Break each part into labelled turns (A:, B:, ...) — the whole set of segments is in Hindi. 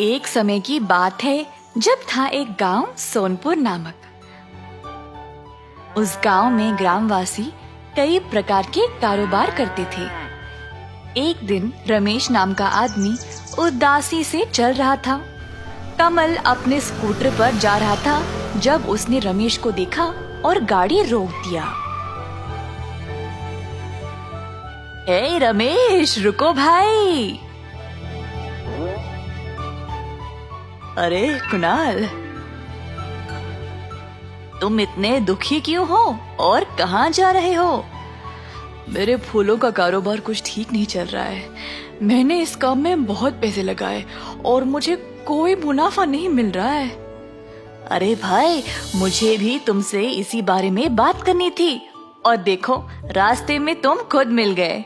A: एक समय की बात है जब था एक गांव सोनपुर नामक। उस गांव में ग्रामवासी कई प्रकार के कारोबार करते थे। एक दिन रमेश नाम का आदमी उदासी से चल रहा था। कमल अपने स्कूटर पर जा रहा था जब उसने रमेश को देखा और गाड़ी रोक दिया। हे रमेश, रुको भाई। अरे कुणाल, तुम इतने दुखी क्यों हो और कहाँ जा रहे हो? मेरे फूलों का कारोबार कुछ ठीक नहीं चल रहा है। मैंने इस काम में बहुत पैसे लगाए और मुझे कोई मुनाफा नहीं मिल रहा है। अरे भाई, मुझे भी तुमसे इसी बारे में बात करनी थी और देखो, रास्ते में तुम खुद मिल गए।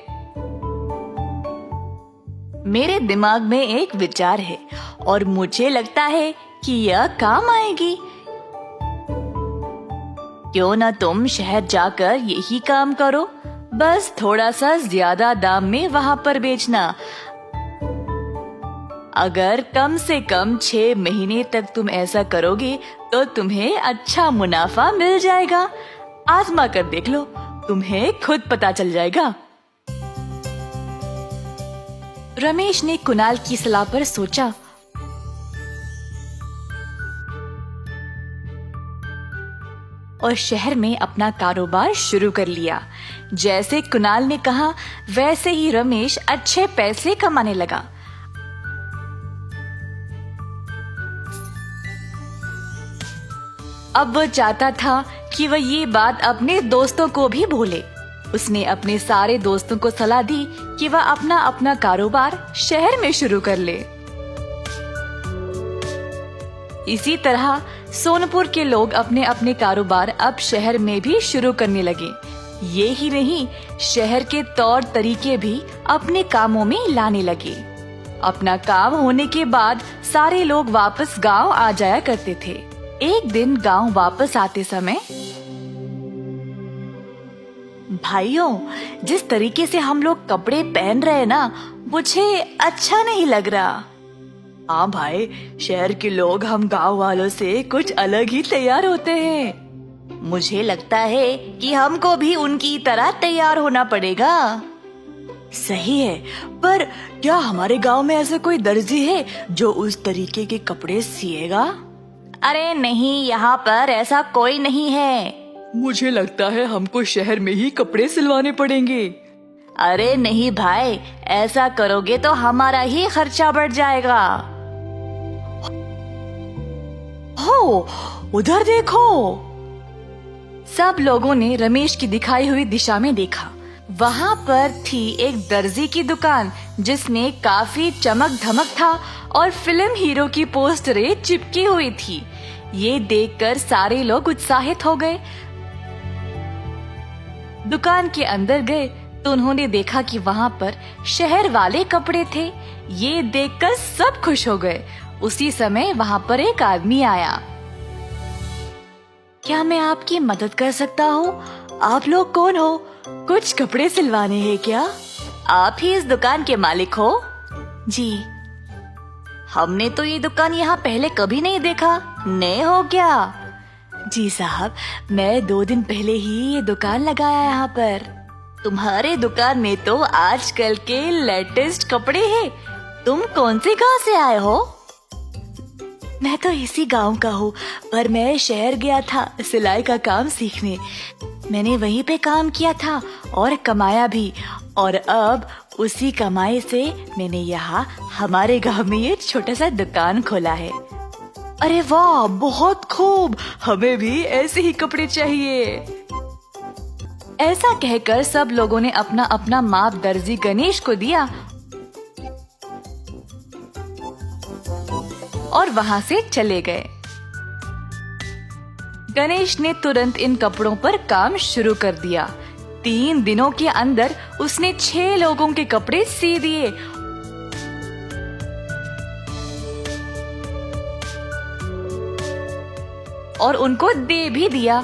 A: मेरे दिमाग में एक विचार है और मुझे लगता है कि यह काम आएगी। क्यों ना तुम शहर जाकर यही काम करो, बस थोड़ा सा ज्यादा दाम में वहां पर बेचना। अगर कम से कम 6 महीने तक तुम ऐसा करोगे तो तुम्हें अच्छा मुनाफा मिल जाएगा। आजमा कर देख लो, तुम्हें खुद पता चल जाएगा। रमेश ने कुणाल की सलाह पर सोचा और शहर में अपना कारोबार शुरू कर लिया। जैसे कुणाल ने कहा वैसे ही रमेश अच्छे पैसे कमाने लगा। अब वह चाहता था कि वह ये बात अपने दोस्तों को भी बोले। उसने अपने सारे दोस्तों को सलाह दी कि वह अपना अपना कारोबार शहर में शुरू कर ले। इसी तरह सोनपुर के लोग अपने अपने कारोबार अब शहर में भी शुरू करने लगे। ये ही नहीं, शहर के तौर तरीके भी अपने कामों में लाने लगे। अपना काम होने के बाद सारे लोग वापस गांव आ जाया करते थे। एक दिन गांव वापस आते समय, भाइयों, जिस तरीके से हम लोग कपड़े पहन रहे हैं ना, मुझे अच्छा नहीं लग रहा। हाँ भाई, शहर के लोग हम गांव वालों से कुछ अलग ही तैयार होते हैं। मुझे लगता है कि हमको भी उनकी तरह तैयार होना पड़ेगा। सही है, पर क्या हमारे गांव में ऐसा कोई दर्जी है जो उस तरीके के कपड़े सिएगा? अरे नहीं, यहाँ पर ऐसा कोई नहीं है। मुझे लगता है हमको शहर में ही कपड़े सिलवाने पड़ेंगे। अरे नहीं भाई, ऐसा करोगे तो हमारा ही खर्चा बढ़ जाएगा। हो, उधर देखो। सब लोगों ने रमेश की दिखाई हुई दिशा में देखा। वहाँ पर थी एक दर्जी की दुकान जिसमें काफी चमक धमक था और फिल्म हीरो की पोस्टरें चिपकी हुई थी। ये देखकर सारे लोग उत्साहित हो गए। दुकान के अंदर गए तो उन्होंने देखा कि वहाँ पर शहर वाले कपड़े थे। ये देखकर सब खुश हो गए। उसी समय वहाँ पर एक आदमी आया। क्या मैं आपकी मदद कर सकता हूँ? आप लोग कौन हो? कुछ कपड़े सिलवाने हैं क्या? आप ही इस दुकान के मालिक हो? जी। हमने तो ये दुकान यहाँ पहले कभी नहीं देखा। नए हो क्या? जी साहब, मैं 2 दिन पहले ही ये दुकान लगाया यहाँ पर। तुम्हारे दुकान में तो आजकल के लेटेस्ट कपड़े हैं। तुम कौन से गांव से आए हो? मैं तो इसी गांव का हूँ, पर मैं शहर गया था सिलाई का काम सीखने। मैंने वहीं पे काम किया था और कमाया भी, और अब उसी कमाई से मैंने यहाँ हमारे गांव में ये छोटा सा दुकान खोला है। अरे वाह, बहुत खूब, हमें भी ऐसे ही कपड़े चाहिए। ऐसा कहकर सब लोगों ने अपना अपना माप दर्जी गणेश को दिया और वहां से चले गए। गणेश ने तुरंत इन कपड़ों पर काम शुरू कर दिया। 3 दिनों के अंदर उसने 6 लोगों के कपड़े सी दिए। और उनको दे भी दिया।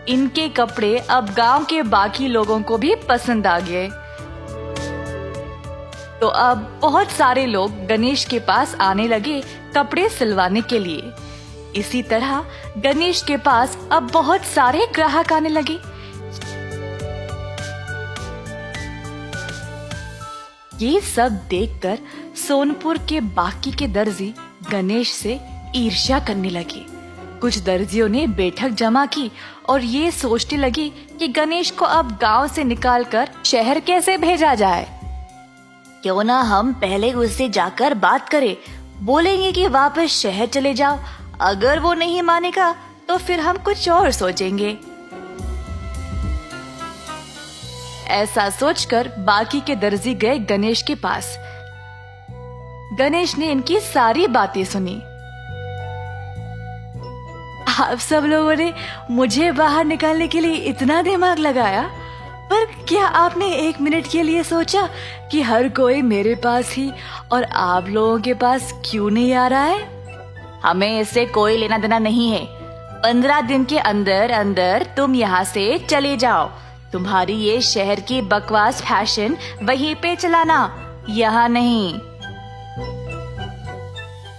A: इनके कपड़े अब गांव के बाकी लोगों को भी पसंद आ गए। तो अब बहुत सारे लोग गणेश के पास आने लगे कपड़े सिलवाने के लिए। इसी तरह गणेश के पास अब बहुत सारे ग्राहक आने लगे। ये सब देखकर सोनपुर के बाकी के दर्जी गणेश से ईर्ष्या करने लगे। कुछ दर्जियों ने बैठक जमा की और ये सोचने लगे कि गणेश को अब गांव से निकालकर शहर कैसे भेजा जाए। क्यों ना हम पहले उससे जाकर बात करें, बोलेंगे कि वापस शहर चले जाओ। अगर वो नहीं मानेगा तो फिर हम कुछ और सोचेंगे। ऐसा सोचकर बाकी के दर्जी गए गणेश के पास। गणेश ने इनकी सारी बातें सुनी। आप सब लोगों ने मुझे बाहर निकालने के लिए इतना दिमाग लगाया, पर क्या आपने एक मिनट के लिए सोचा कि हर कोई मेरे पास ही और आप लोगों के पास क्यों नहीं आ रहा है? हमें इससे कोई लेना देना नहीं है। 15 दिन के अंदर अंदर तुम यहाँ से चले जाओ। तुम्हारी ये शहर की बकवास फैशन वहीं पे चलाना, यहाँ नहीं।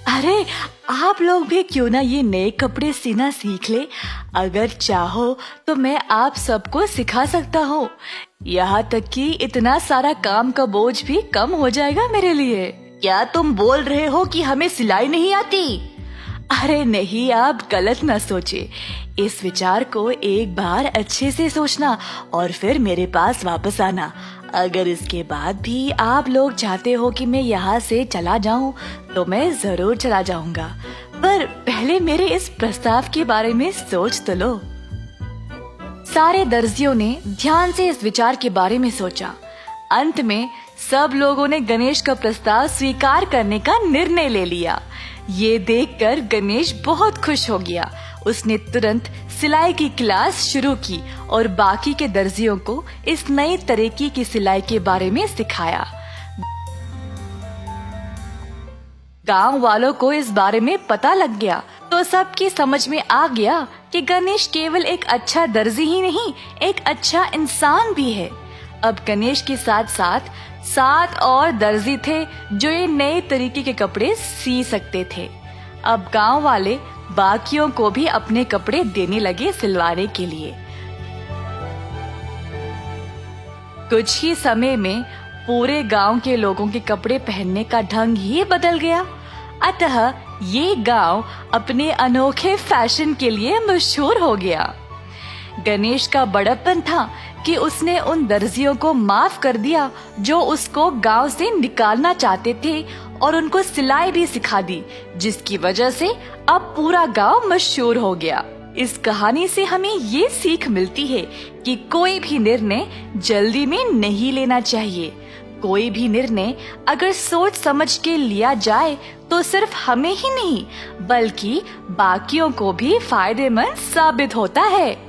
A: अरे आप लोग भी क्यों ना ये नए कपड़े सीना सीख ले। अगर चाहो तो मैं आप सबको सिखा सकता हूँ। यहाँ तक कि इतना सारा काम का बोझ भी कम हो जाएगा मेरे लिए। क्या तुम बोल रहे हो कि हमें सिलाई नहीं आती? अरे नहीं, आप गलत ना सोचे। इस विचार को एक बार अच्छे से सोचना और फिर मेरे पास वापस आना। अगर इसके बाद भी आप लोग चाहते हो कि मैं यहाँ से चला जाऊँ तो मैं जरूर चला जाऊँगा, पर पहले मेरे इस प्रस्ताव के बारे में सोच तो लो। सारे दर्जियों ने ध्यान से इस विचार के बारे में सोचा। अंत में सब लोगों ने गणेश का प्रस्ताव स्वीकार करने का निर्णय ले लिया। ये देखकर गणेश बहुत खुश हो गया। उसने तुरंत सिलाई की क्लास शुरू की और बाकी के दर्जियों को इस नई तरीके की सिलाई के बारे में सिखाया। गांव वालों को इस बारे में पता लग गया तो सबकी समझ में आ गया कि गणेश केवल एक अच्छा दर्जी ही नहीं, एक अच्छा इंसान भी है। अब गणेश के साथ साथ 7 और दर्जी थे जो ये नए तरीके के कपड़े सी सकते थे। अब गांव वाले बाकियों को भी अपने कपड़े देने लगे सिलवाने के लिए। कुछ ही समय में पूरे गांव के लोगों के कपड़े पहनने का ढंग ही बदल गया। अतः ये गांव अपने अनोखे फैशन के लिए मशहूर हो गया। गणेश का बड़प्पन था कि उसने उन दर्जियों को माफ कर दिया जो उसको गांव से निकालना चाहते थे और उनको सिलाई भी सिखा दी, जिसकी वजह से अब पूरा गांव मशहूर हो गया। इस कहानी से हमें ये सीख मिलती है कि कोई भी निर्णय जल्दी में नहीं लेना चाहिए। कोई भी निर्णय अगर सोच समझ के लिया जाए तो सिर्फ हमें ही नहीं बल्कि बाकियों को भी फायदेमंद साबित होता है।